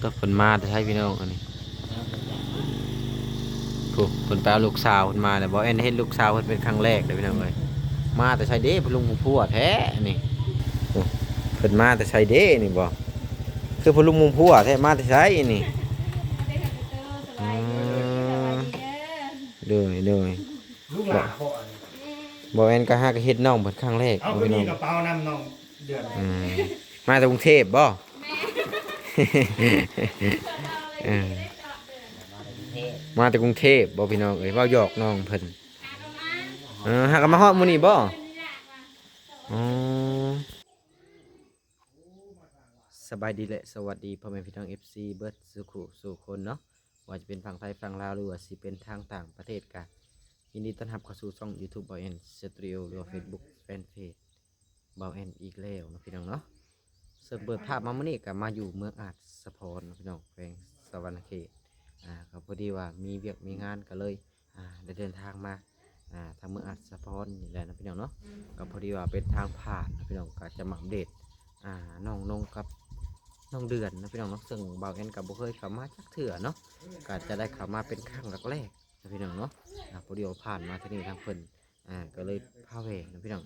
ต้องเพิ่นมาแต่ให้พี่น้องอันนี้ถูกเพิ่นไปเอาลูกสาวเพิ่นมาแต่บ่เอ็นเห็นลูกสาวเพิ่นเป็นครั้งแรกเด้อพี่น้องเอ้ยมาแต่ใช้เด้เพิ่นลุงพุ่มพัวแท้นี่โอ้เพิ่นมาแต่ใช้เด้นี่บ่คือเพิ่นลุงพุ่มพัวแท้มาแต่ใช้นี่อืมเด้อเด้อ ลูกหลานพ่อนี่ บ่แม่นก็หาก็เฮ็ดน้องเพิ่นครั้งแรก เอา บ่ ก็ พี่น้ มี อง กระเป๋าน้ำน้องเดือน อืมมาจากกรุงเทพบ่เออมาจากกรุงเทพบ่พี่น้องเอ้ยเว้าหยอกน้องเพิ่นหากันมาฮอดมื้อนี้บ่อ๋อสบายดีและสวัสดีพ่อแม่พี่น้อง FC เบิดสุขุสู่คนเนาะว่าจะเป็นฝั่งไทยฝั่งลาวหรือว่าสิเป็นทางต่างประเทศกะยินดีต้อนรับเข้าสู่ช่อง YouTube เบาแอนสตูดิโอหรือว่า Facebook Fanpage เบาแอนอีกแล้วเนาะพี่น้องเนาะซึ่งเปิดภาพมามื้อนี้ก็มาอยู่เมืองอาจสะพรเนาะพี่น้องแขวงสะวรรณเขตก็พอดีว่ามีเวียกมีงานก็เลยได้เดินทางมาทางเมืองอาจสะพรนี่แหละนะพี่น้องเนาะก็พอดีว่าเป็นทางผ่านนะพี่น้องก็จะมาอัปเดตน้องนงกับน้องเดือนนะพี่น้องเนาะซึ่งเบาแอนกับบ่เคยเข้ามาจักเถื่อเนาะก็จะได้เข้ามาเป็นครั้งแรกๆนะพี่น้องเนาะพอดีว่าผ่านมาที่นี่ทางเพิ่นก็เลยพาแหวนะพี่น้อง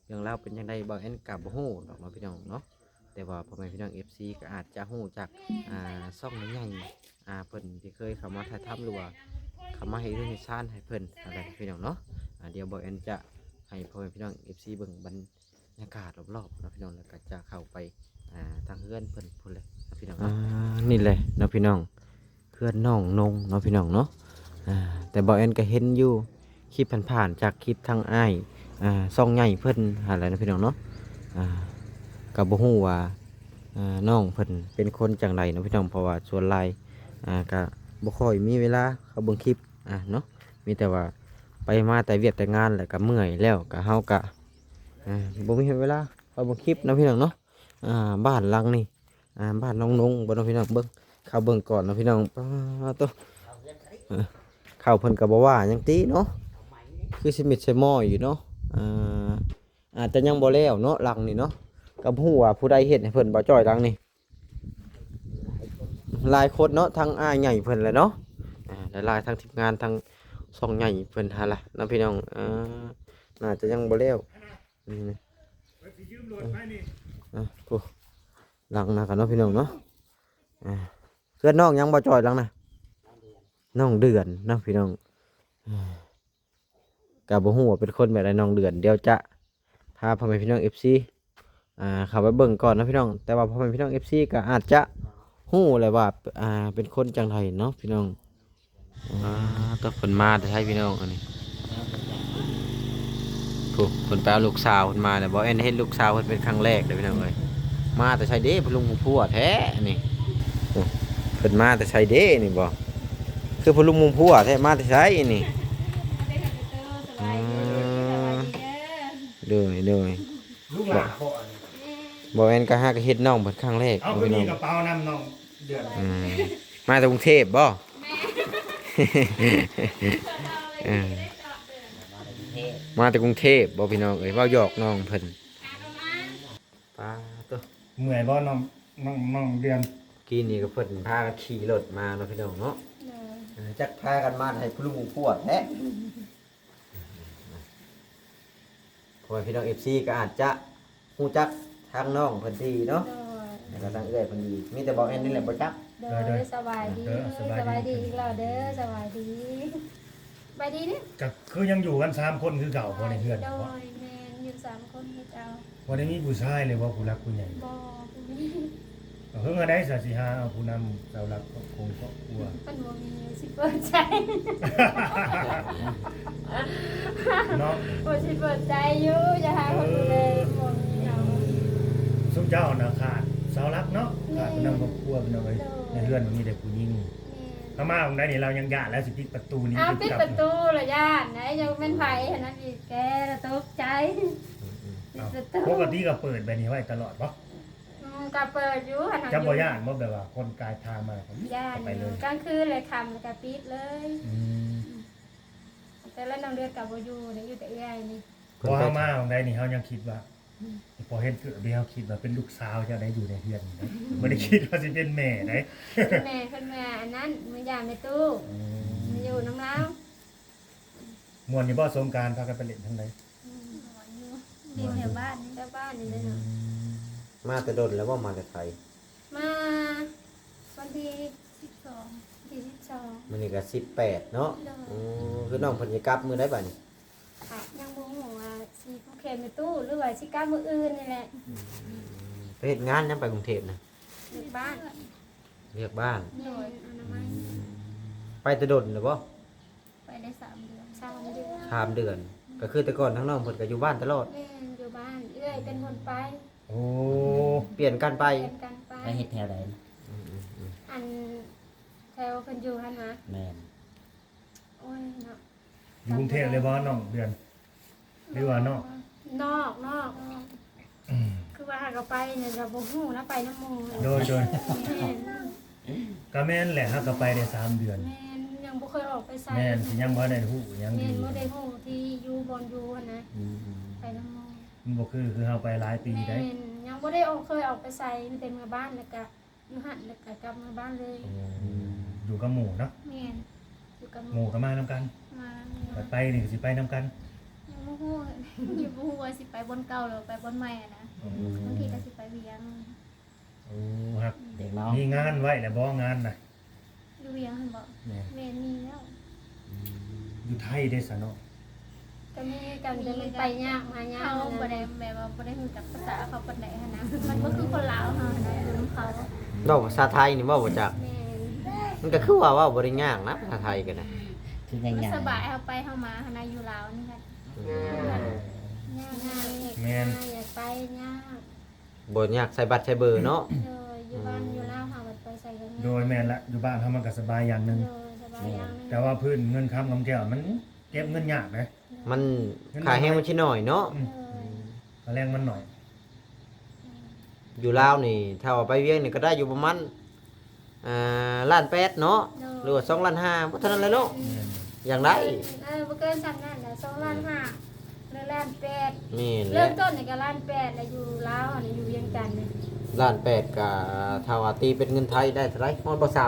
เรื่องราวเป็นยังไงเบาแอนกับบ่ฮู้ดอกเนาะพี่น้องเนาะแต่ว่าพ่อแม่พี่น้อง FC ก็อาจจะฮู้จากซ่องใหญ่เพิ่นที่เคยเข้ามาถ่ายทำหรือว่าเข้ามาให้เรื่องให้ชานให้เพิ่นอะไรพี่น้องเนาะเดี๋ยวเบาแอนจะให้พ่อแม่พี่น้อง FC เบิ่งบรรยากาศรอบๆนะพี่น้องแล้วก็จะเข้าไปทางเพื่อนเพิ่นพูดเลยนะพี่น้องนี่เลยเนาะพี่น้องเพื่อนน้องนงเนาะพี่น้องเนาะแต่บอเอ็นก็เห็นอยู่คลิปผ่านๆจากคลิปทางอ้ายซ่องใหญ่เพิ่นอะไรนะพี่น้องเนาะกับบ่ฮู้ว่าน้องเพิ่นเป็นคนจังไรเนาะพี่น้องเพราะว่าส่วนหลายก็บ่ค่อยมีเวลาเขาเบิ่งคลิปเนาะมีแต่ว่าไปมาแต่เวียกแต่งานแหละก็เมื่อยแล้วก็เฮาก็บ่มีเวลาเขาเบิ่งคลิปนะพี่น้องเนาะบ้านหลังนี่บ้านน้องนงบ่น้องพี่น้องเบิ่งเข้าเบิ่งก่อนเนาะพี่น้องตัวเข้าเพิ่นก็บ่ว่าหยังติเนาะคือสิมิดใส่หม้ออยู่เนาะอาจจะยังบ่แล้วเนาะหลังนี่เนาะก็บ่ฮู้ว่าผู้ใดเฮ็ดให้เพิ่นบ่จ้อยหลังนี่หลายคนเนาะทั้งอ้ายใหญ่เพิ่นแหละเนาะหลายๆทั้งทีมงานทั้งช่องใหญ่เพิ่นหาล่ะเนาะพี่น้องน่าจะยังบ่แล้วผู้หลังนะกันเนาะพี่น้องเนาะเพื่อนน้องยังบ่จอยหลังนะน้องเดือนเนาะพี่น้องกับบ่ฮู้ว่าเป็นคนแบบไรน้องเดือนเดี๋ยวจะพาพ่อแม่พี่น้อง FC เข้าไปเบิ่งก่อนนะพี่น้องแต่ว่าพ่อแม่พี่น้อง FC ก็อาจจะฮู้แหละว่าเป็นคนจังไรเนาะพี่น้องต้องเพิ่นมาแต่ให้พี่น้องอันนี้ถูกเพิ่นไปเอาลูกสาวเพิ่นมาแต่บ่เอ็นเห็นลูกสาวเพิ่นเป็นครั้งแรกเด้อพี่น้องเอ้ยมาแต่ใช้เด้เพิ่นลุงพุ่มพัวแท้นี่โอ้เพิ่นมาแต่ใช้เด้นี่บ่คือเพิ่นลุงพุ่มพัวแท้มาแต่ใช้นี่อืมเด้อเด้อ ลูกหลานพ่อนี่ บ่แม่นก็หาก็เฮ็ดน้องเพิ่นครั้งแรก เอาก็ พี่น้ มี อง กระเป๋าน้ำน้องเดือน มาจากกรุงเทพบ่เออมาจากกรุงเทพบ่พี่น้องเอ้ยเว้าหยอกน้องเพิ่นปาตัว เมื่อยบ่น้องเดือน กี้นี่ก็เพิ่นพากันขี่รถมาเนาะพี่น้องเนาะจักพากันมาให้ผู้ลุงปวดแท้เพราะว่าพี่น้อง FC ก็อาจจะฮู้จักทางน้องเพิ่นดีเนาะแล้วก็ทางเอื้อยเพิ่นดีมีแต่บอกแอนนี่แหละบ่จัก เด้อสบายดีสบายดีอีกแล้วเด้อสบายดีสบายดีนี่ ก็คือยังอยู่กัน3คนคือเก่าพอในเฮือน โด บ่ ยแม่นอยู่3คนเฮ็ดเอา บ่ได้มีผู้ชายเลยว่าผู้รักผู้ใหญ่ บ่ผู้มี เพิ่งอันใดซะสิหาเอาผู้นำเสาหลักครอบครัว เพิ่นบ่มีสิเปิดใจ เนาะ บ่สิเปิดใจอยู่จะหาคนดูแลบ่มีเอา สุเจ้าน่ะขาดเสาหลักเนาะขาดผู้นำครอบครัวพี่น้องเอ้ยในเฮือนมันมีแต่ผู้หญิงพม่าของใดนี่เรายังญาติแล้วสิปิดประตูนี้ เอาปิดประตูละย่านไหนจะเป็นไผหั่นนั้นอีกแกละตกใจปิดประตู ปกติก็เปิดแบบนี้ไว้ตลอดบ่ ก็เปิดอยู่หั่นน่ะ จำบ่ย่านบ่แบบว่าคนกายทางมา ย่าน ไปเลย กลางคืนเลยค่ำก็ปิดเลย อืม แต่ละน้องเดือนกับโบอยูเนี่ยอยู่แต่เอื้อยนี่ พอเฮามาของใดนี่เฮายังคิดว่า พอเห็นเกิดเดียวคิดว่าเป็นลูกสาวเจ้าได้อยู่ในเฮือนนี่นะบ่ได้คิดว่าสิเป็นแม่ได้ แม่ขึ้นมาอันนั้นมันยามในตู้มันอยู่น้ำแล้ว ม่วนนี่บ่สงกรานต์พากันไปเล่นทางใด ดีแถวบ้านนี่แถวบ้านนี่เลยเนาะ มาแต่ดนแล้วว่ามาแต่ไทย มาวันที่12ที่12 มื้อนี้ก็18เนาะคือน้องเพิ่นสิกลับมื้อใดบัดนี้ ค่ะยังบ่ฮู้ว่าสิผู้เข็มในตู้หรือว่าสิกลับมื้ออื่นนี่แหละ ไปเฮ็ดงานยังไปกรุงเทพนะ อยู่บ้าน เรียกบ้าน โดยอนามัย ไปแต่ดนแล้วบ่ ไปได้3 เดือน3 เดือน 3 เดือน ก็คือแต่ก่อนทั้งน้องเพิ่นก็อยู่บ้านตลอด แม่อยู่บ้านเอื้อยเป็นคนไป โอ้ เปลี่ยนกันไป เรียนกันไป ไปเฮ็ดแถวใดนะ อันแถวเพิ่นอยู่หั่นนะ แม่น โอ้ยเนาะ อยู่กรุงเทพเลยบ่น้องเดือนหรือว่านอก นอกคือว่าหากเราไปเนี่ยเราบ่ฮู้นะไปน้ำหมู่ โดย แม่น ก็แม่นแหละฮะก็ไปได้3 เดือน แม่นยังบ่เคยออกไปไส แม่นสิยังบ่ได้ฮู้ยัง แม่ ดี นบ่ได้ฮู้ที่อยู่บอนอยู่หั่นนะ อืม ไปน้ำหมู่ มันบ่คือเฮาไปหลายปี แม่ ได้ นยังบ่ได้ออกเคยออกไปไสมีแต่เมื่อบ้านแล้วก็อยู่หั่นแล้วก็กลับมาบ้านเลย อยู่กับหมู่เนาะ แม่นอยู่กับ หมู่ก็มานํกัน มา ไปนี่ก็สิไปนํกัน ยังบ่ฮู้ยังบ่ฮู้ว่าสิไปบนเก่าหรือไปบนใหม่อะนะบางทีก็สิไปเวียง โอ้ครับ เด็กน้อง มีงานไว้แล้วบ่งานน่ะ อยู่เวียงหั่นบ่ แม่ แม่นมีแล้ว อยู่ไทยได้ซะเนาะ ก็มีกันจะมันไปยากมายาก เขาบ่ได้แบบว่าบ่ได้รู้จักภาษาเขาปานใดหันนะมันก็คือคนลาวเฮานะอยู่นำเขา เว้าภาษาไทยนี่เว้าบ่จัก แม่น มันก็คือว่าเว้าบ่ได้ยากนะภาษาไทยก็ได้ คือยัง มัน ไง สบายเฮาไปเฮามาหันนะอยู่ลาวนี่ค่ะ ยากอยากไปยาก บ่ยากใส่บัตรใส่เบอร์เนาะ อยู่บ้านอยู่ลาวหาบัดไปใส่กัน โดยแม่นละอยู่บ้านเฮามันก็สบายอย่างหนึง สบายอย่างนึง แต่ว่าพื้นเงินค้ำกำแก้วมันเก็บเงินยากนะ มันขายแห้งมันสิน้อยเนาะ ก็แรงมันหน่อย อยู่ลาวนี่ถ้าว่าไปเวียงนี่ก็ได้อยู่ประมาณล้านแปดเนาะหรือว่า2ล้าน5บ่เท่านั้นแหละเนาะอย่างไร บ่เกิน3ล้าน2ล้าน5หรือล้าน8 นี่แห เริ่ ละ มต้นนี่ก็ล้าน8แล้วอยู่ลาวนี่อยู่เวียงจันทน์นี่ ล้าน8ก็ถ้าว่าตีเป็นเงินไทยได้เท่าไหร่มันบ่3,000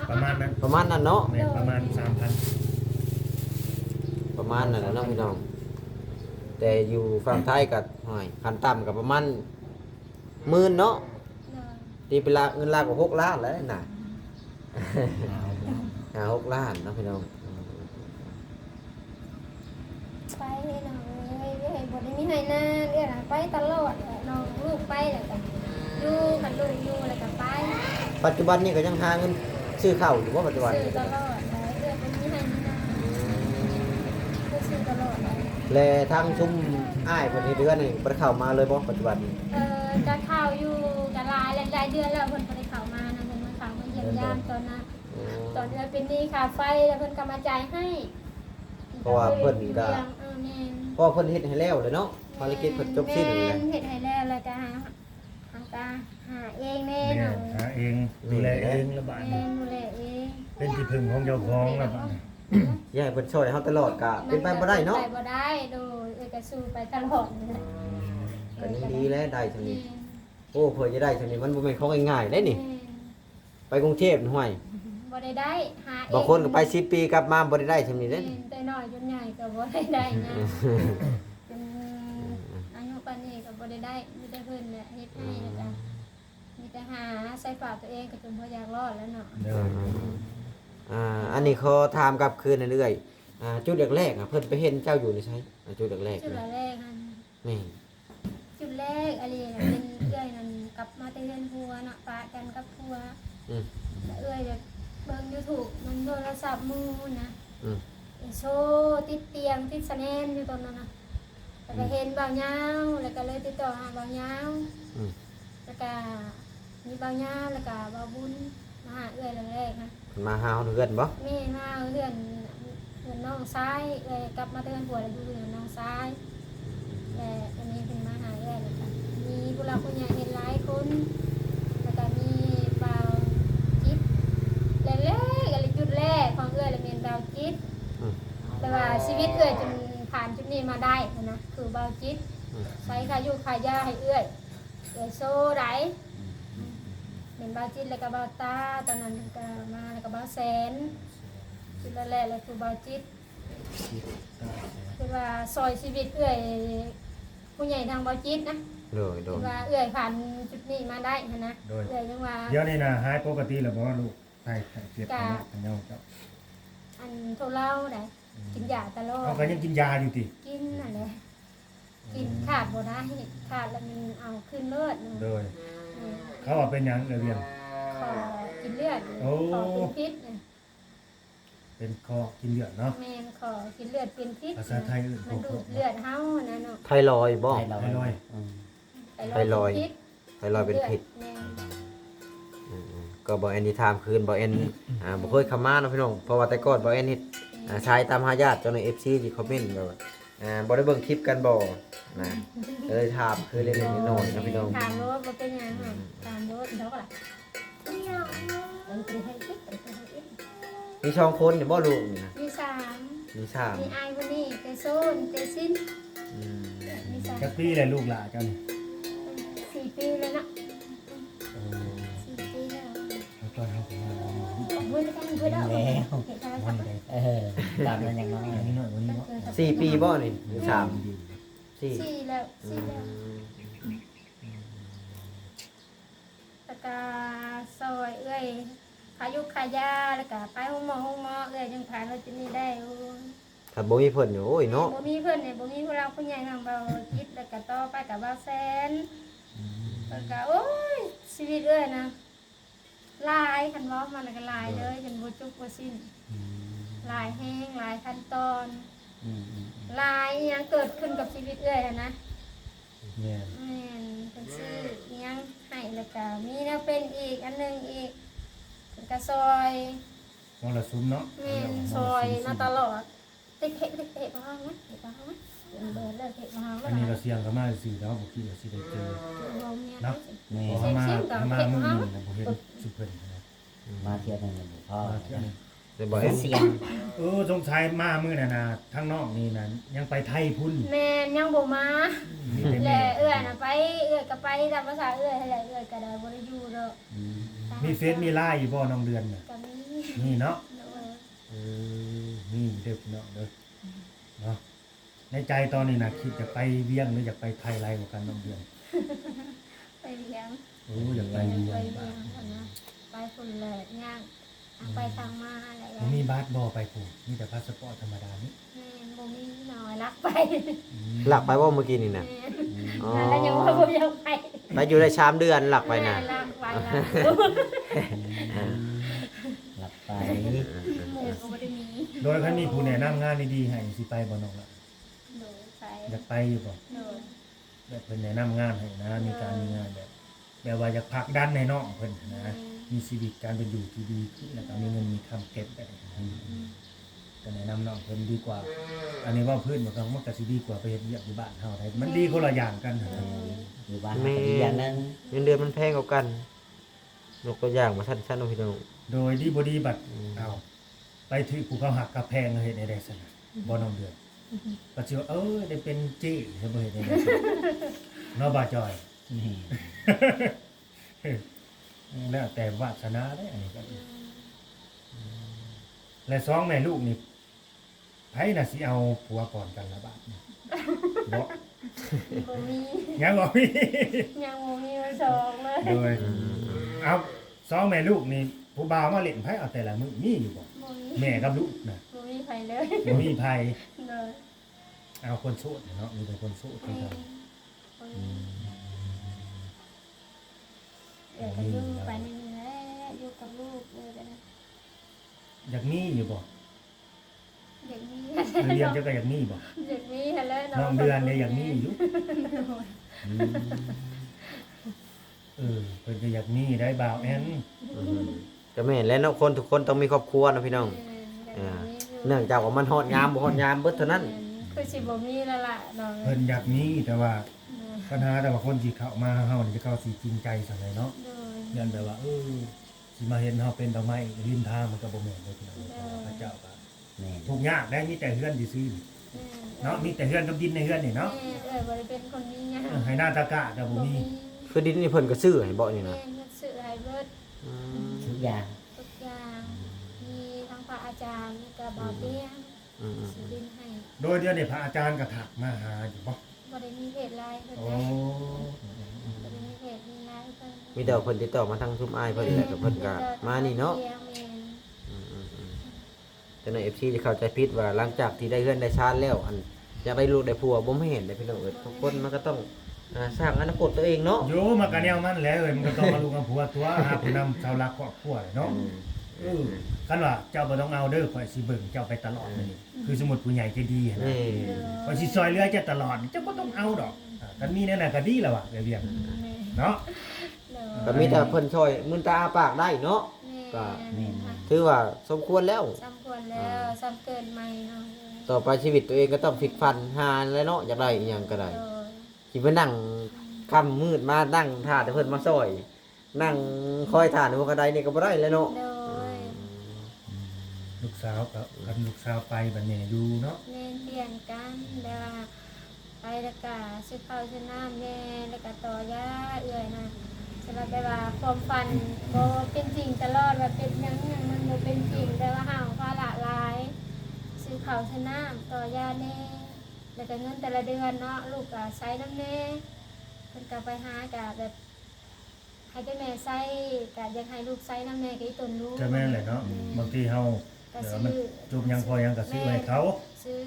ประมาณนั้น ประมาณนั้นเนาะ แม่นประมาณ 3,000 ประมาณนั้นแหละเนาะพี่น้องแต่อยู่ฝั่งไทยก็ห้อยขั้นต่ำก็ประมาณ10,000เนาะตีเป็นละเงินลาวก็6ล้านแล้วน่ะ 6ล้านเนาะพี่น้อง ไปน้องเอ้ยบ่ได้มีให้นาเด้อไปตลอดน้องลูกไปแล้วก็อยู่กับลูกอยู่แล้วก็ไป ปัจจุบันนี่ก็ยังหาเงินซื้อข้าวอยู่ว่าปัจจุบัน ซื้อ นี่ ตลอดเลยเดือนเป็นมีให้มีนาซื้อตลอดเลย และทางชุมอ้ายเพิ่นเฮ็ดเดือนนี่บ่ได้เข้ามาเลยบ่ปัจจุบันนี้ จะเข้าอยู่จะหลายเดือนแล้วเพิ่นบ่ได้เข้ามานะเพิ่นมาเข้ามาเยี่ยมยามตอนนั้นตอนเดือนเป็นหนี้ค่าไฟแล้วเพิ่นก็มาจ่ายให้ เพราะว่าเพิ่นก็ แม่น เพราะว่าเพิ่นเฮ็ดให้แล้วเลยเนาะภารกิจเพิ่นจบสิ้นเลย แม่เฮ็ดให้แล้วแล้วก็หาเองแน่ แม่ เนาะ นหาเองดูแลเองระบาด แม่ นี้ ดูแลเอง เป็นที่พึ่งของเจ้าของระบาดนี้ อย่าให้เพิ่นช่วยเฮาตลอดก็เป็นไปบ่ได้เนาะ ไปบ่ได้โดยก็สู้ไปตลอดนี่แหละ ก็ยังดีแล้วได้เท่านี้โอ้เพิ่นจะได้เท่านี้มันบ่แม่นของง่ายๆได้นี่ ไปกรุงเทพนี่ห้วย บ่ได้หาเอง บางคนก็ไป10ปีกลับมาบ่ได้เท่านี้เด้ แต่น้อยจนใหญ่ก็บ่ได้นะเป็นอายุปานนี้ก็บ่ได้มีแต่เพิ่นแหละเฮ็ดให้แล้วก็มีแต่หาใส่ฝากตัวเองก็จนบ่อยากรอดแล้วเนาะ เด้อ อันนี้ขอถามกลับคืนเรื่อยๆจุดแรกๆเพิ่นไปเห็นเจ้าอยู่นี่ใช่จุดแรก จุด ๆนะ แรกนั่น นี่ จุดแรกอะไรน่ะเป็นเอื้อยนั่นกลับมาแต่เฮือนผัวเนาะปะกันกับผัว อืม แล้วเอื้อยแบบเบิ่ง YouTube มันโทรศัพท์มือนะ อืม โชว์ติดเตียงติดสแนนอยู่ตรงนั้นนะแล้วก็เห็นบ่าวยาวแล้วก็เลยติดต่อหาบ่าวยาว อืม แล้วก็มีบ่าวยาวแล้วก็บ่าวบุญมาหาเอื้อยแรกๆนะ มาหาเฮือนบ่ แม่มาเฮือนน้องซ้ายเอื้อยกลับมาเตือนผัวแล้วอยู่เฮือนน้องซ้ายและอันนี้เป็นมาหาเอื้อยแล้วก็มีผู้หลักผู้ใหญ่เห็นหลายคนแล้วก็มีบ่าวจิ๊บแรกๆอะไรจุดแรกของเอื้อยเลยเป็นบ่าวจิ๊บ อืม แต่ว่าชีวิตเอื้อยจนผ่านจุดนี้มาได้นะคือบ่าวจิ๊บ อื ใส่ค่าอยู่ค่ายาให้เอื้อยโซ่ได้เป็นบาจิตแล้วก็บาตาตอนนั้นก็มาแล้วก็บาแสนจุดแรกๆเลยคือบาจิตคือว่าซอยชีวิตเอื้อยผู้ใหญ่ทางบาจิตนะ โดย คือว่าเอื้อยผ่านจุดนี้มาได้นะเอื้อยยังว่า เดี๋ยวนี้นะหายปกติแล้วบ่ลูกไข้เจ็บกันเนาะเจ้า อันโทรเล่าได้กินยาตลอด เขาก็ยังกินยาอยู่ติ กินนั่นแหละกินขาดบ่ได้ขาดแล้วมันเอาขึ้นเลือด โดยเขาว่าเป็นหยังเรียน ขอกินเลือด โอ้ ขอเป็นพิษ เป็นคอกินเลือดเนาะ แม่นขอกินเลือดเป็นพิษ ภาษาไทยอื่น มันดูดเลือดเฮานะเนาะ ไทรอยด์บ่ ให้เรา ไทรอยด์ ไทรอยด์ ไทรอยด์เป็นพิษ แม่น ก็บ่แอนนี่ถามคืนบ่แอนบ่เคยเข้ามาเนาะพี่น้องเพราะว่าแต่ก่อนบ่แอนเฮ็ดชายตามหาญาติเจ้าใน FC ที่คอมเมนต์แบบว่าบ่ได้เบิ่งคลิปกันบ่นะก็เลยถามคือเล็กๆน้อยๆนะพี่น้อง ถามรถบ่เป็นหยังอะถามรถเดี๋ยวก็ล่ะไปให้อีกไปให้อีก มีช่องคนนี่บ่ลูกนี่นะ มีสาม มีสาม มีอายคนนี้เตโซนเตซิน อืม มีสาม จักปีเลยลูกหลานเจ้านี่ 4 ปีแล้วเนาะ โอ้ 4 ปีแล้ว แล้วตอนเขาเป็นอะไร เว้ยกันเว้ยแล้วเห็นโทรศั วั พ น ท์ ใด ตามนั้นอย่างน้อย อันนี้หน่อยวันนี้เนาะ 4 ปีบ่นี่หรือสาม สี่ 4แล้ว4แล้ว แล้วก็ซอยเอ้ยพายุขายาแล้วก็ไปห้องหมอเอ้ยยังผ่านเราจะนี่ได้โอ้ย ถ้าบ่มีเพิ่นนี่โอ้ยเนาะ บ่มีเพื่อนเนี่ยบ่มีพวกเราผู้ใหญ่ทางเบาจิตแล้วก็ต่อไปกับเบาแสนแล้วก็โอ้ยชีวิตเอ้ยนะหลายคันเว้ามันก็หลายเลยจนบ่จุกบ่สิ้นหลายแห้งหลายขั้นตอนหลายอิหยังเกิดขึ้นกับชีวิตเอ้ยอะนะ เนี่ย แม่นเพิ่นซื้ออิหยังให้แล้วก็มีแนวเป็นอีกอันหนึงอีกเพิ่นก็ซอย มรสุมเนาะ แม่นซอยมาตลอดเตะมาห้องนะเตะมาห้องนะเดินเลิกเตะมาห้องแล้ อั วน นี้ นะ ก็เสียงก็มาสิแล้วบ่คิดว่าสิได้เจอ บ่มีอะไร เนาะ แม่ พอมามือนี่นะบ่เห็นสุเพิ่นนะ มาเที่ยวนั่นแหละพ่อ มาเที่ยวนี่ แต่บ่แอน เสียง สงสัยมามื้อน่ะนะทั้งนอกนี่นะยังไปไทยพุ่น แม่นยังบ่มา มีแต่ แห แม่ ละเอื้อยน่ะไปเอื้อยก็ไปตามภาษาเอื้อยให้แหละเอื้อยก็ได้บ่ได้อยู่ดอก มีเฟซมีไลน์อยู่บ่น้องเดือนน่ะ ก็มี นี่เนาะ เออ นี่เด้อพี่น้องเด้อเนาะในใจตอนนี้น่ะคิดจะไปเวียงหรืออยากไปไทยไรกว่ากันน้องเดือน ไปเลี้ยง โอ้อยากไป ไป เวี เลี้ ย ย ง งคนนะไปฝุ่นแหละย่างไปทางมาอะไร บ่มีบัสบ่ไปพุ่นมีแต่พาสปอร์ตธรรมดานี่ แม่นบ่มีน้อยรักไป หลักไปบ่เมื่อกี้นี่น่ะ แม่น อ๋อ แล้วยังว่าบ่อยากไป ไปอยู่ได้3 เดือนหลักไปน่ะ รักไปนะ หลับไป หมู่ก็บ่ได้มี โดยคันมีผู้แนะนำงานดีๆให้สิไปบ่น้องล่ะ โดยไป อยากไปอยู่บ่ โดย แบบเพิ่นแนะนำงานให้นะมีการมีงานแบบว่าอยากผลักดันให้น้องเพิ่นนะมีชีวิตการเป็นอยู่ที่ดีขึ้นแล้วก็มีเงินมีคำเก็บแบบนี้ก็แนะนำน้องเพิ่นดีกว่า อันนี้ว่าพื้นมันก็สิดีกว่าไปเฮ็ดเวียกอยู่บ้านเฮาได้มันดีคนละอย่างกันนะ อยู่บ้านก็ดีอย่างนั้น เงินเดือนมันแพงกว่ากันยกตัวอย่างมาสั้นๆเนาะพี่น้อง โดยดีบ่ดีบัดเอาไปถือภูเขาหักกับแพงเฮ็ดได้ซั่นน่ะบ่น้องเดือนก็สิว่าได้เป็นเจ้เฮ็ดบ่เฮ็ดได้ซั่นเนาะบ่าจอย นี่ แล้วแต่วาสนาได้อันนี้ก็และสองแม่ลูกนี่ไผน่ะสิเอาผัวก่อนกันละบาดนี่บ่ บ่มี ยังบ่มี ยังบ่มีมาสองเลย โดยเอาสองแม่ลูกนี่ผู้บ่าวมาเล่นไผเอาแต่ละมื้อมีอยู่บ่ บ่มี แม่กับลูกน่ะ บ่มีไผเลย บ่มีไผ เลย เอาคนโสดเนาะมีแต่คนโสดเท่านั้น เดี๋ยวก็อยู่ไปนี่แหละอยู่กับลูกเลยกันนะ อยากมีอยู่บ่ เด็กนี้ เรียนจะก็อยากมีบ่ เด็กนี้ฮัลโหล น้องเดือนเนี่ยอยากมีอยู่เพิ่นก็อยากมีได้บ่าวแอน ก็แม่นแล้วเนาะคนทุกคนต้องมีครอบครัวเนาะพี่น้องเนื่องจากว่ามันฮอดยามบ่ฮอดยามเบิดเท่านั้น คือสิบ่มีแล้วล่ะน้อง เพิ่นอยากมีแต่ว่าปัญหาแต่ว่าคนที่เข้ามาเฮานี่จะเข้าสิจริงใจซั่นเลยเนาะ โดย ยันแบบว่าสิมาเห็นเฮาเป็นดอกไม้ริมทางมันก็บ่แม่นเลยพี่น้องเพราะว่าพระเจ้าก็ แม่ ทุกข์ยากได้มีแต่เฮือนซื่อๆ เนาะมีแต่เฮือนกับดินในเฮือนนี่เนาะ แม่บ่ได้เป็นคนมีหยัง ให้หน้าตะกะก็บ่มี คือดินนี่เพิ่นก็ซื้อให้บ่นี่ แม่ นะ เงินซื้อให้เบิด อืม ทุกอย่าง ทุกอย่างมีทั้งพระอาจารย์กับบาวเตี้ย อืม สิดินให้ โดยเดียวนี่พระอาจารย์ก็ถักมาหาอยู่บ่ บ่ได้มีเหตุลายเพิ่น โอ้ ได้บ่ได้มีเหตุมีลายเพิ่น มีแต่ว่าเพิ่นติดต่อมาทางชุมอ้ายเพิ่นนี่แหละก็เพิ่นก็มานี่เนาะ แม่ แต่ใน FC จะเข้าใจผิดว่าหลังจากที่ได้เฮือนได้ชานแล้วอันอยากได้ลูกได้ผัวบ่เห็นได้พี่น้องเอ้ยทุกคนมันก็ต้องสร้างอนาคตตัวเองเนาะ โยมาก็แนวมันแหล้วเอ้ยมันก็ต้องมาลูกกับผัวตัวหาผู้นำชาวรักครอบครัวเนาะคันว่าเจ้าบ่ต้องเอาเด้อข่อยสิเบิ่งเจ้าไปตลอดนี่คือสมมุติผู้ใหญ่ใจดีหั่นนะ นี่ ข่อยสิซอยเหลือเจ้าตลอดเจ้าบ่ต้องเอาดอกกันมีแนั่นน่ะก็ดีแล้วว่ะเรียบๆเนาะ ก็มีแต่เพิ่นช่วยมึนตาอาปากได้เนาะ ก็ ถือว่าสมควรแล้ว สมควรแล้วสมเกินใหม่เนาะ ต่อไปชีวิตตัวเองก็ต้องพลิกฟันหาแล้วเนาะอยากได้อีหยังก็ได้สิไปนั่งค่ำมืดมานั่งท่าแต่เพิ่นมาซอย นั่งคอยท่าหัวกระไดนี่ก็บ่ได้แล้วเนาะ โดย ลูกสาวก็คันลูกสาวไปบัดนี้อยู่เนาะ เล่นเปลี่ยนกันแล้วว่าไปแล้วก็ซื้อข้าวซื้อน้ำแน่แล้วก็ต่อยาเอื่อยนะสำหรับแบบว่าความฝันบ่เป็นจริงตลอดว่าเป็นหยังมันบ่เป็นจริงแต่ว่าเฮาภาระหลายซื้อข้าวซื้อน้ำต่อยาแน่แล้วก็เงินแต่ละเดือนเนาะลูกก็ใช้น้ำแน่เพิ่นก็ไปหาก็แบบให้ได้แม่ใช้ก็อยากให้ลูกใช้น้ำแน่ก็อีตนลูก จะแม่นแหละเนาะบางทีเฮา ก็ เดี๋ยว ซื้ มัน อ จุบยังพอยังก็ซื้อให้เขา ซื้อ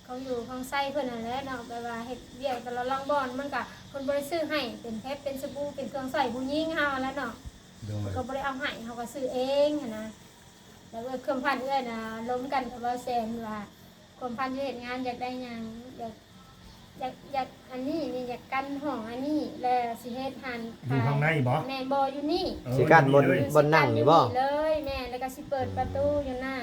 เขาอยู่ข้างไส้เพิ่นนั่นแหละเนาะแบบว่าเฮ็ดเวียกแต่ละล่องบอนมันก็เพิ่นบ่ได้ซื้อให้เป็นเพชรเป็นสบู่เป็นเครื่องใช้ผู้หญิงเฮาแล้วเนาะ โดย ก็บ่ได้เอาให้เฮาก็ซื้อเองหันนะแล้วเครื่องพันเอื้อยน่ะล้มกันกับว่าแซนว่าความพันสิเฮ็ดงานอยากได้หยังอยากอันนี้นี่อยากกันห้องอันนี้แล้วสิเฮ็ดหัน อยู่ข้างในบ่ แม่นบ่อยู่นี่ สิกันบน เลย บนนั่งนี่บ่ เลยแม่แล้วก็สิเปิดประตูอยู่หน้า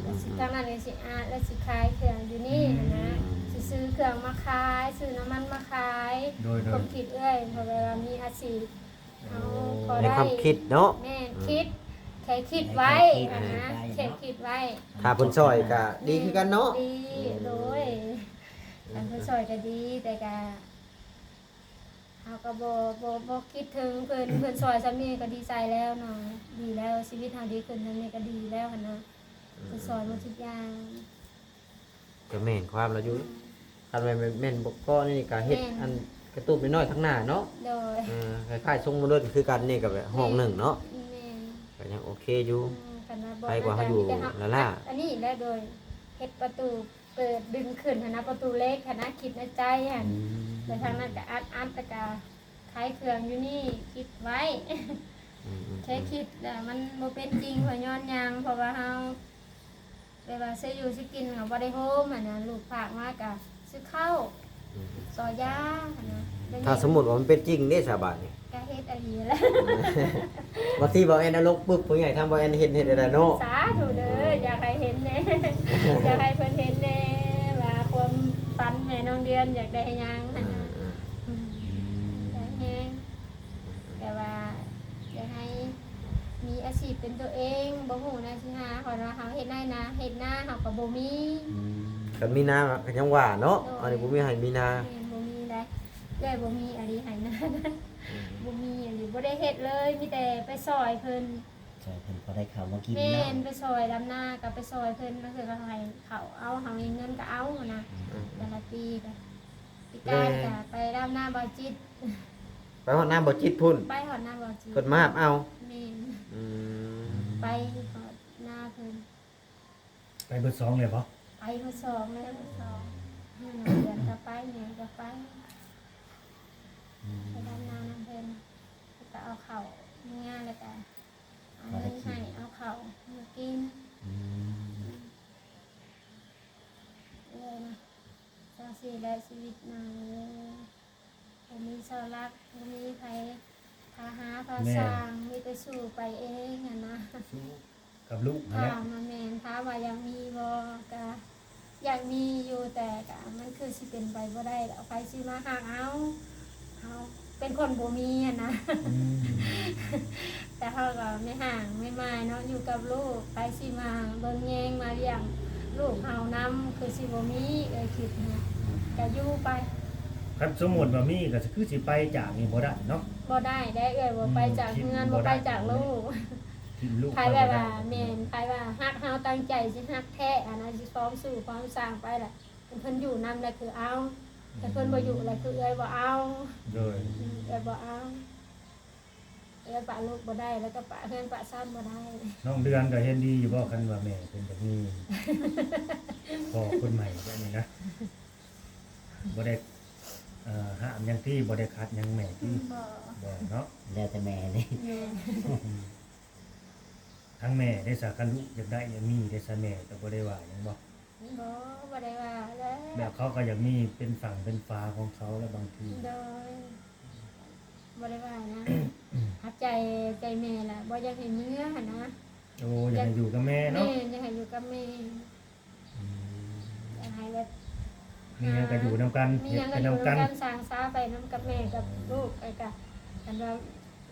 แล้วสิทางนั้นเลยสิอาแล้วสิขายเครื่องอยู่นี่นะสิซื้อเครื่องมาขายซื้อน้ำมันมาขาย โดย ผมคิดเอ้ยเพราะเวลามีอาชีพเอาพอ ใน ได้ ความคิดเนาะ แม่คิดแค่คิดไว้นะแค่คิดไว้ ถ้าเพิ่นช่วยก็ดีคือกันเนาะ ดีโดยอันเพิ่นซอยก็ดีแต่ก็เฮาก็บ่คิดถึงเพิ่นซอยซะนี่ก็ดีใจแล้วเนาะดีแล้วชีวิตเฮาดีขึ้นซะนี่ก็ดีแล้วหั่นนะเพิ่นซอยหมดทุกอย่าง ก็แม่นความเราอยู่คันแม่นแม่นบ่ก็นี่ก็เฮ็ดอันกระตุ้นน้อยๆข้างหน้าเนาะ โดย คล้ายๆทรงมนุษย์คือกันนี่ก็แบบห้องหนึ่งเนาะ แม่น ก็ยังโอเคอยู่ กันมา ไปกว่าเขาอยู่ละล่า อันนี้แล้วโดยเฮ็ดประตูเปิดดึงขึ้นหั้นนะประตูเล็กหั้นนะคิดในใจหั่นแต่ทางนั้นก็อัดตะกาขายเครื่องอยู่นี่คิดไว้ แค่คิดแต่มันบ่เป็นจริงเพราะย้อนหยังเพราะว่าเฮาไปว่าซื้ออยู่สิกินก็บ่ได้โฮมหั่นนะลูกฝากมาก็ซื้อข้าวซอยาหั่นนะแล้วนี่ ถ้าสมมุติว่ามันเป็นจริงเด้สาบานนี่ ก็เฮ็ดอันนี้แหละ บางทีบ่แอนนรกปึ๊บผู้ใหญ่ทำบ่แอนเฮ็ดได้เนาะ สาธุเด้ออยากให้เห็นแน่ อยากให้เพิ่นเห็นแน่ว่าความฝันแม่น้องเดือนอยากได้หยังหั่นน่ะอยากแฮงแต่ว่าอยากให้มีอาชีพเป็นตัวเองบ่ฮู้นะสิหาขอว่าเฮาเฮ็ดได้นะเฮ็ดหน้าเฮาก็บ่มี กันมีนาก็ยังว่าเนาะอันนี้บ่มีให้มีนา แม่นบ่มีได้ได้บ่มีอันนี้ให้หน้านั้นบ่มีอันนี้บ่ได้เฮ็ดเลยมีแต่ไปซอยเพิ่น ใช่เพิ่นก็ได้ข่าวมากิน แม่ เนาะ นไปซอยดำหน้ากับไปซอยเพิ่นนั่นคือก็ให้เขาเอาเฮามีเงินก็เอานะแต่ละปีก็ปีการก็ไปดำหน้าบ่อจิต ไปฮอดน้ำบ่จิตพุ่น ไปหอดหน้าบ่อจิต เพิ่นมาหาเอา แม่น อืม ไปหอดหน้าเพิ่น ไปเบอร์2เลยบ่ ไปเพิ่นสองเลยเพิ่นสองให้น้องเดือนก็ไปแม่ก็ไปไปดำหน้านำเพิ่นแล้วก็เอาข้าวมีงานแล้วก็เอาเงินให้เอาข้าวมากิน เลยนะสร้างสีและชีวิตนางเลยผมมีเสารักผมมีใครพาหาพาสร้างมีแต่สู่ไปเองอะนะ กับลูกนั่นแหละ ถามมาแมนถามว่ายังมีบอกะอยากมีอยู่แต่กะมันคือสิเป็นไปบ่ได้เอาไปซื้อมาหางเอาเป็นคนบ่มีอะนะ แต่เขาก็ไม่ห่างไม่มาเนาะอยู่กับลูกไปสิมาเบิ่งแยงมาเลี้ยง ลูกเฮานำคือสิบ่มีคิดนะก็อยู่ไป คันสมมุติว่ามีก็คือสิไปจากนี่บ่ได้เนาะ บ่ได้บ่ไปจากเงินบ่ไปจากลูก ทิ่มลูก ใครแบบว่าแม่นใครว่าฮักเฮาตั้งใจสิฮักแท้อันนั้นสิพร้อมสู่พร้อมสร้างไปล่ะเพิ่นอยู่นำแล้วคือเอาแต่เพิ่นบ่อยู่แล้วคือบ่เอา โดย บ่เอาปะลูกบ่ได้แล้วก็ปะเฮือนปะซ่านบ่ได้ น้องเดือนก็เห็นดีอยู่บ่คันว่าแม่เป็นแบบนี้ พ่อคนใหม่แบบนี้นะบ่ได้ห้ามหยังที่บ่ได้คัดหยังแม่ที่ บ่ บ่เนาะ แล้วแต่แม่นี่ แม่ ทั้งแม่ได้สากันลูกอยากได้อยากมีได้สาแม่ก็บ่ได้ว่าหยังบ่ บ่ได้ว่าแล้ว แบบเขาก็อยากมีเป็นฝั่งเป็นฟ้าของเขาแล้วบางที โดยบ่ได้ว่านะหักใจแม่ล่ะบ่อยากให้เมื่อหั่นนะ โอ้อยากให้อยู่กับแม่เนาะ แม่อยากให้อยู่กับแม่อยากให้แบบ มีหยังก็อยู่นํกัน มี เฮ็ ห ด ยัง ไป ก็อยู่ นำกัน กันสร้างสาไปนํกับแม่กับลูกไอ้กะอันว่า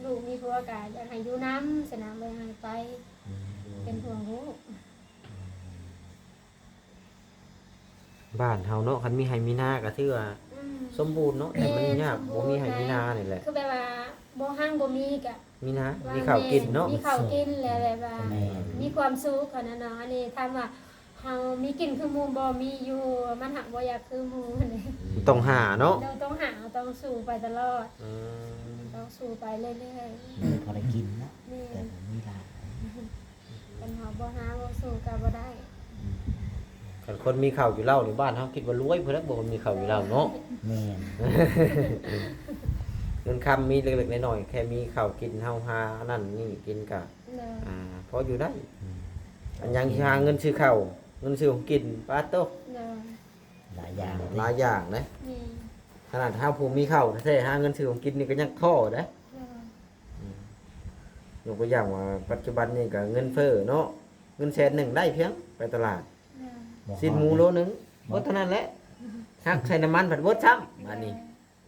ลูกมีผัวกะอยากให้อยู่นำสนามไปให้ไป เป็นห่วงลูก บ้านเฮาเนาะคันมีไห้มีนาก็ถือว่าสมบูรณ์เนาะแต่มันยากบ่มีไห้มีนานี่แหละ คือแบบว่าบ่ห้างบ่มีกะ มีนามีข้าวกินเนาะ มีข้าวกินแล้วแบบว่า แม่ มีความสุขขนาดนั้นอันนี้ถามว่าเฮามีกินคือหมู่บ่มีอยู่มันหักบ่อยากคือหมู่นี่ ต้องหาเนาะ เราต้องหาต้องสู้ไปตลอด อืม ต้องสู้ไปเรื่อย มีพอได้กินเนาะ ๆนี่ แต่ผมมีหลาย ปัญหาบ่หาบ่สู้ก็บ่ได้ คันคนมีข้าวอยู่แล้วในบ้านเฮาคิดว่ารวยเพิ่นแล้วบ่มีข้าวอยู่แล้วเนาะ แม่น เงินคำมีเล็กๆน้อยๆแค่มีข้าวกินเฮาหาอันนั่นนี่กินก็ เด้อ พออยู่ได้อันยังสิหาเงินซื้อข้าวเงินซื้อของกินปาโต เด้อ หลายอย่าง หลายอย่างนะ นี่ ขนาดเฮาผู้มีข้าวแท้ๆหาเงินซื้อของกินนี่ก็ยังท้อเด้ยกตัวอย่างว่าปัจจุบันนี่ก็เงินเฟ้อเนาะเงิน100,000ได้เพียงไปตลาด สิ้นหมูโลนึงบ่เท่านั้นแหละหักใส่น้ำมันผัดเบิดซ้ำอันนี้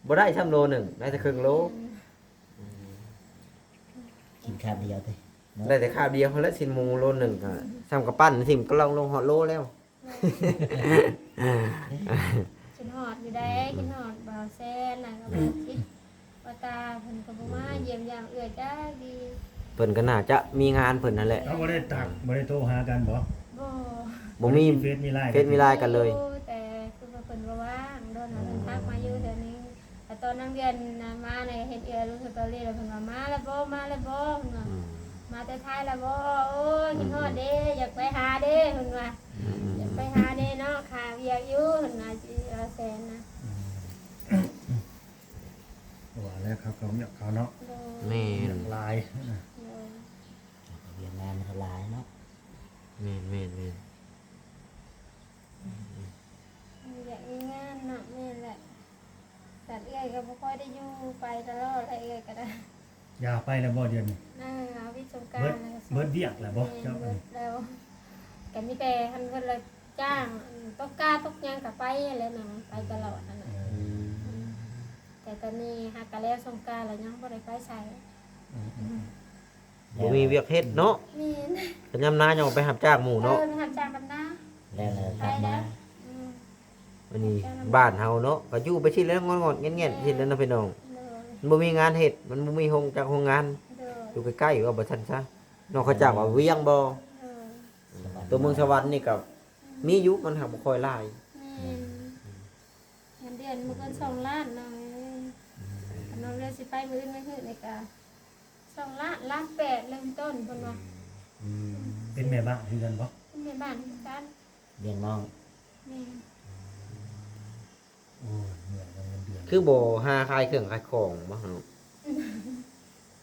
บ่ได้ซ้ำโลหนึงได้แต่ครึ่งโล กินข้าวเดียวเด้ ได้แต่ข้าวเดียวแล้วสิ้นหมูโลหนึงก็ซ้ำกับปั้นสิมก็ลงฮอดโลแล้ว กินฮอดอยู่ได้กินฮอดบ่าวแซ่นน่ะก็บ่คิดว่าตาเพิ่นก็บ่มาเยี่ยมยามเอื้อยจ้าดี เพิ่นก็น่าจะมีงานเพิ่นนั่นแหละ เราบ่ได้ตักบ่ได้โทรหากันบ่ บ่ บ่มี เฟซมีไลน์ เฟซมีไลน์กันเลย แต่คือว่าเพิ่นบ่ว่างโดนหาเพิ่นทักมาอยู่เดี๋ยวนี้แต่ตอนนั่งเรียนน่ะมาในเฮ็ดเอื้อยรู้สตอรี่แล้วเพิ่นว่ามาแล้วบ่เพิ่นว่ามาแต่ท้ายแล้วบ่โอ้ยกินฮอดเด้อยากไปหาเด้เพิ่นว่าอยากไปหาเด้เนาะค่าเวียกอยู่เพิ่นว่าสิเอาแสนนะ ว่าแล้วครับเขาอยากเขาเนาะ โดย แม่ อยาน กลาย โดย เรียนงานมันก็หลายเนาะ แม่นแม่นแม่น อยากมีงานเนาะแม่นแหละแต่เอื้อยก็บ่ค่อยได้อยู่ไปตลอดเอื้อยก็ได้ อย่าไปแล้วบ่เดือนนี้ เอาวิสงกราร เบิดเวียกแล้วบ่เจ้าอันนี้ แล้วก็มีแต่คันเพิ่นละจ้างตกกาตกหยังก็ไปแล้วน่ะไปตลอดนั่นน่ะแต่ตอนนี้หากก็แล้วสงกรานต์แล้วยังบ่ได้ไปใส่ บ่มีเวียกเฮ็ดเนาะ มีน ก็ยามนายังไปรับจ้างหมู่เนาะ ไปทำจ้างกันนะ แล้วเรากลับมา อืม อันนี้บ้านเฮาเนาะก็อยู่ไปที่แล้วงอนๆเงี้ยๆที่แล้วนะพี่น้อง เด้อ มันบ่มีงานเฮ็ดมันบ่มีโรงจากโรงงาน เด้อ อยู่ใกล้ๆว่าบ่ทันซะนอกเขาจากว่าเวียงบ่ เด้อ ตัวเมืองสวรรค์นี่ก็มีอยู่มันหักบ่ค่อยหลาย แม่นเงินเดือนบ่เกิน2ล้านหน่อยน้องเรียนสิไปมื้ออื่นมื้อฮื้อนี่ก็2ล้านล้าน8เริ่มต้นเพิ่นว่า เป็นแม่บ้านคือกันบ่ เป็นแม่บ้านคือกัน เลี้ยงน้อง แม่น โอ้ยเหนื่อยกับเงินเดือน คือบ่หาขายเครื่องขายของบ่เฮา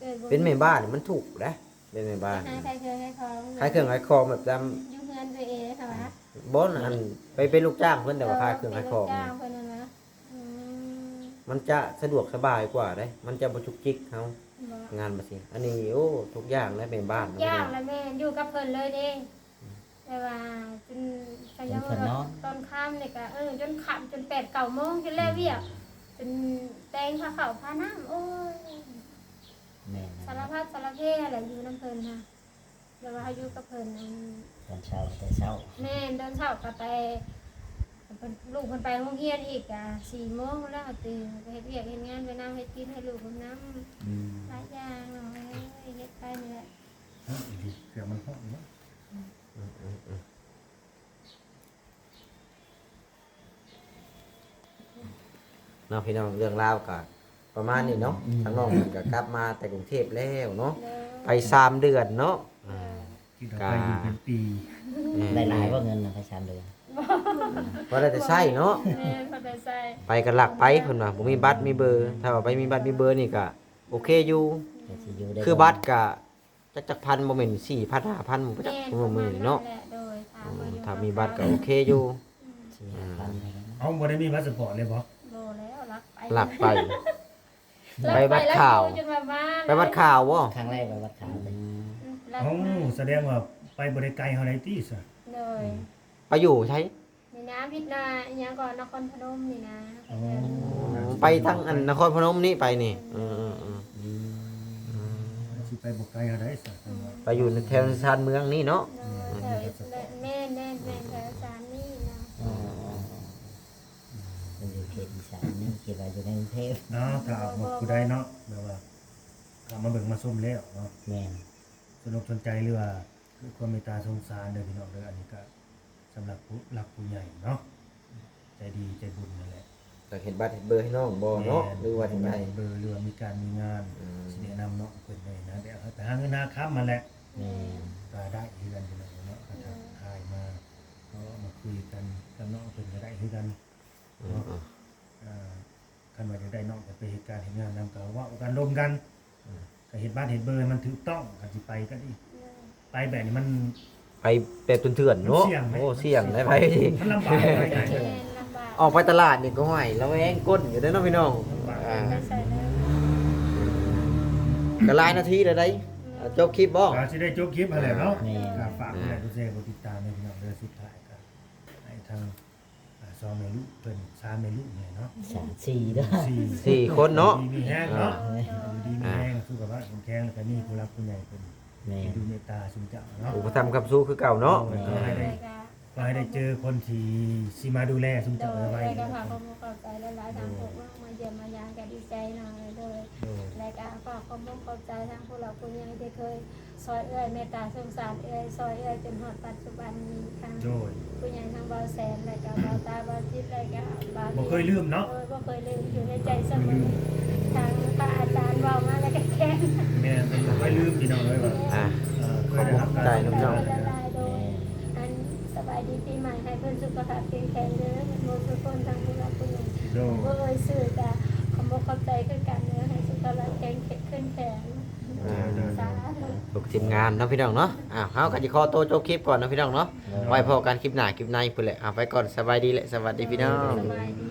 กิดบ่ เป็นแม่บ้านนี่มันถูกเด้เป็นแม่บ้าน หาใครเคยให้เขา ขายเครื่องขายของแบบตาม อยู่เฮือนตัวเองค่ะวะ บ่อันไปเป็นลูกจ้างเพิ่นแต่ว่าขายเครื่องขายของ เป็นลูกจ้า นี่ งเพิ่นนั่นนะอืม มันจะสะดวกสบายกว่าเด้มันจะบ่จุกจิกเฮา บ่ งานบ่สิอันนี้โอ้ทุกอย่างแล้วแม่บ้านนะ ย่างแล้วแม่อยู่กับเพิ่นเลยเด้แต่ว่าจนขยันว่าตอนค่ำนี่ก็จนค่ำจน8 9โมงจนแล้วเวียกจนแต่งผ้าขาวผ้าน้ำโอ้ย แม่ สารพัดสารเพอะไรอยู่น้ำเพิ่นค่ะ แล้วว่าเขาอยู่กับเพิ่นนั่น ตอนเช้าแต่เช้า แม่เดินเช้าก็ไปเพิ่นลูกเพิ่นไปโรงเรียนอีกอ่ะ4 โมงแล้วก็ตื่นไปเฮ็ดเวียกเฮ็ดงานไปนำเฮ็ดกินให้ลูกเพิ่นนำ อืม หลายอย่างเนาะเฮ็ดไปนี่แหละ ดีเกือบมันห้องเนาะ เนาะพี่น้องเรื่องราวก็ประมาณนี้เนาะทางน้องเพิ่นก็กลับมาแต่กรุงเทพแล้วเนาะ เด้อ ไป3 เดือนเนาะ ที่เราไปอยู่เป็นปี ได้หลายว่าเงินนะพระชามเลย ว่าได้แต่ใช้เนาะ แม่พอได้ใส่ ไปกันหลักไปเพิ่นว่าบ่มีบัตรมีเบอร์ ถ้าว่าไปมีบัตรมีเบอร์นี่ก็โอเคอยู่ แต่สิอยู่ได้ คือบัตรก็จักพันบ่แม่น4,000 5,000บ่จัก แม่ มื้อมื้อเนาะ แหละโดยถามว่าอยู่ ถ้ามีบัตรก็โอเคอยู่ สี่พันเลยนะ เอาบ่ได้มีพาสปอร์ตเลยบ่ โดแล้วรักไป หลักไป รัก ไปวัด แล้ว ข่าว จนแบบว่า ไปวัดข่าวบ่ ครั้งแรกไปวัดขาวเลย รัก เอ้า มา แสดงว่าไปบ่ได้ไกลเฮาได้ติซะ โดย ไปอยู่ใช้ นี่นะพิษนาอหยังก่อนนครพนมนี่นะ อ๋อ ไปทั้งอันนครพนมนี่ไปนี่เออ สิไปบ่ไกลเฮาได้ซะ ไปอยู่ในแถวชานเมืองนี่เนาะ โดยแม่แถวสามนี่นะ มันอยู่เขตอีสานนี่คิดว่าอยู่ในกรุงเทพ เนาะถ้าเอามาผู้ใดเนาะแบบว่าถ้ามาเบิ่งมาส้มแล้วเนาะ แม่น สนอกสนใจหรือว่าคือความเมตตาสงสารเด้อพี่น้องเด้ออันนี้ก็สำหรับผู้หลักผู้ใหญ่เนาะใจดีใจบุญนั่นแหละ อยากเห็นบัตรเห็นเบอร์ให้น้องบ่เนาะหรือว่าจังได เบอร์เรือมีการมีงาน อืม สิแนะนำเนาะเพิ่นเลยนะเดี๋ยวแต่หาเงินหาค้ำมาแหละ แม่น ก็ได้คือกันพี่น้องเนาะก็ทักทายมาเนาะมาคุยกันกับน้องเพิ่นก็ได้คือกันเนาะคันว่าจะได้น้องก็ไปเหตุการณ์เหตุงานนำก็เว่ากันร่วมกันก็เฮ็ดบ้านเฮ็ดเบอร์ให้มันถูกต้องก็สิไปก็ดีไปแบบนี้มัน ไปแบบเถื่อนๆเนาะ มันเสี่ยงไหม โอ้เสี่ยงได้ไป มันลำบากไปไหน แม่ลำบาก ออกไปตลาดนี่ก็ห้อยระแวงก้นอยู่เด้อเนาะพี่น้องอ่า ไม่ใส่แล้ว ก็หลายนาทีแล้วได้จบคลิปบ่ ก็สิได้จบคลิปหั่นแหละเนาะ แม่น ก็ฝากผู้ใดผู้แชร์กดติดตามให้พี่น้องเด้อสุดท้ายก็ให้ทางซองแม่ลูกเพิ่นซาแม่ลูกเนี่ยเนาะ สามสี่เด้อ สี่คนเนาะ ดีมีแห้งเนาะ เออ ดีมีแห้งสุขภาพแข็งแรงแล้วก็นี่ผู้รักผู้ใหญ่เพิ่น แม่น ดูเมตตาสุนเจ้าเนาะ อุปถัมภ์คำสู้คือเก่าเนาะ ก็ให้ได้ก็ให้ได้เจอคนที่สิมาดูแลสุน โด เจ้าย ไว้ รายการผ่าความเข้าใจหลายๆทางพวกมาเยี่ยมมายามกันดีใจหน่อยโดยรายการฝากความเข้าใจทางพวกเราผู้ใหญ่ที่เคยซอยเอื้อยเมตตาสงสารเอื้อยซอยเอื้อยจนฮอดปัจจุบันนี้ทาง โดย ผู้ใหญ่ทางเบาแสนรายการเบาตาเบาจิตรายการเบา บ่เคยลืมเนาะ บ่เคยลืมอยู่ในใจเสมอทางพระอาจารย์เว้ามาแล้วก็แข็ง แม่เป็นบ่เคยลืมพี่น้องเลยว่า อ่า เคยได้รับการ ใจน้ำเนาะ ละลายโดยอันสบายดีปีใหม่ให้เพิ่นสุขภาพแข็งแรงเด้อโมทุกคนทางผู้รับผู้ใหญ่ โดย บ่เอ่ยชื่อจ้ะขอบอกขอบใจคือกันเด้อให้สุขภาพแข็งขึ้นแข็งสาธุ ทุกทีมงานเนาะพี่น้องเนาะเฮาก็สิขอตัวจบคลิปก่อนเนาะพี่น้องเนาะไว้พอกันคลิปหน้าคลิปในพุ่นแหละไปก่อนสบายดีและสวัสดีพี่น้อง สบายดี